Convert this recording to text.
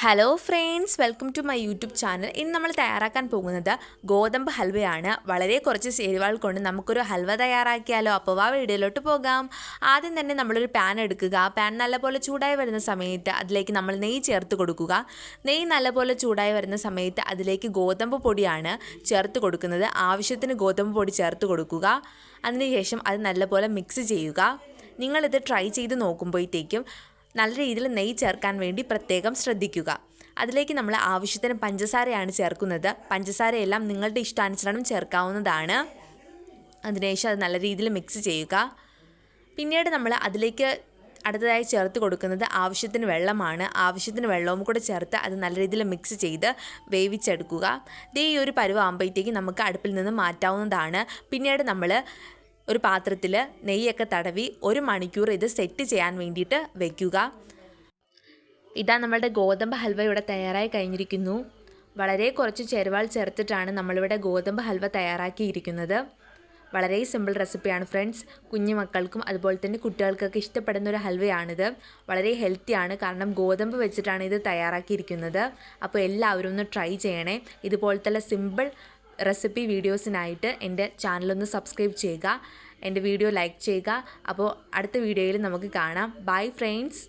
Hello friends, welcome to my YouTube channel. ഇന്ന് നമ്മൾ തയ്യാറാക്കാൻ പോകുന്നത് ഗോതമ്പ് ഹൽവയാണ്. വളരെ കുറച്ച് ചേരുവകൾ കൊണ്ട് നമുക്കൊരു ഹൽവ തയ്യാറാക്കിയാലോ? അപ്പോൾ ആ വീഡിയോയിലോട്ട് പോകാം. ആദ്യം തന്നെ നമ്മളൊരു പാൻ എടുക്കുക. പാൻ നല്ലപോലെ ചൂടായി വരുന്ന സമയത്ത് അതിലേക്ക് നമ്മൾ നെയ്യ് ചേർത്ത് കൊടുക്കുക. നെയ്യ് നല്ലപോലെ ചൂടായി വരുന്ന സമയത്ത് അതിലേക്ക് ഗോതമ്പ് പൊടിയാണ് ചേർത്ത് കൊടുക്കുന്നത്. ആവശ്യത്തിന് ഗോതമ്പ് പൊടി ചേർത്ത് കൊടുക്കുക. അതിനുശേഷം അത് നല്ലപോലെ മിക്സ് ചെയ്യുക. നിങ്ങളിത് ട്രൈ ചെയ്ത് നോക്കുമ്പോഴത്തേക്കും നല്ല രീതിയിൽ നെയ്യ് ചേർക്കാൻ വേണ്ടി പ്രത്യേകം ശ്രദ്ധിക്കുക. അതിലേക്ക് നമ്മൾ ആവശ്യത്തിന് പഞ്ചസാരയാണ് ചേർക്കുന്നത്. പഞ്ചസാരയെല്ലാം നിങ്ങളുടെ ഇഷ്ടാനുസരണം ചേർക്കാവുന്നതാണ്. അതിനുശേഷം അത് നല്ല രീതിയിൽ മിക്സ് ചെയ്യുക. പിന്നീട് നമ്മൾ അതിലേക്ക് അടുത്തതായി ചേർത്ത് കൊടുക്കുന്നത് ആവശ്യത്തിന് വെള്ളമാണ്. ആവശ്യത്തിന് വെള്ളവും കൂടെ ചേർത്ത് അത് നല്ല രീതിയിൽ മിക്സ് ചെയ്ത് വേവിച്ചെടുക്കുക. ഈ ഒരു പരുവാകുമ്പോഴത്തേക്ക് നമുക്ക് അടുപ്പിൽ നിന്ന് മാറ്റാവുന്നതാണ്. പിന്നീട് നമ്മൾ ഒരു പാത്രത്തിൽ നെയ്യൊക്കെ തടവി 1 മണിക്കൂർ ഇത് സെറ്റ് ചെയ്യാൻ വേണ്ടിയിട്ട് വയ്ക്കുക. ഇതാ നമ്മളുടെ ഗോതമ്പ് ഹൽവ ഇവിടെ തയ്യാറായി കഴിഞ്ഞിരിക്കുന്നു. വളരെ കുറച്ച് ചേരുവകൾ ചേർത്തിട്ടാണ് നമ്മളിവിടെ ഗോതമ്പ് ഹൽവ തയ്യാറാക്കിയിരിക്കുന്നത്. വളരെ സിമ്പിൾ റെസിപ്പിയാണ് ഫ്രണ്ട്സ്. കുഞ്ഞു മക്കൾക്കും അതുപോലെ തന്നെ കുട്ടികൾക്കൊക്കെ ഇഷ്ടപ്പെടുന്ന ഒരു ഹൽവയാണിത്. വളരെ ഹെൽത്തിയാണ്, കാരണം ഗോതമ്പ് വെച്ചിട്ടാണ് ഇത് തയ്യാറാക്കിയിരിക്കുന്നത്. അപ്പോൾ എല്ലാവരും ഒന്ന് ട്രൈ ചെയ്യണേ. ഇതുപോലത്തെ സിമ്പിൾ റെസിപ്പി വീഡിയോസിനായിട്ട് എൻ്റെ ചാനലൊന്ന് സബ്സ്ക്രൈബ് ചെയ്യുക. എൻ്റെ വീഡിയോ ലൈക്ക് ചെയ്യുക. അപ്പോൾ അടുത്ത വീഡിയോയിൽ നമുക്ക് കാണാം. Bye friends.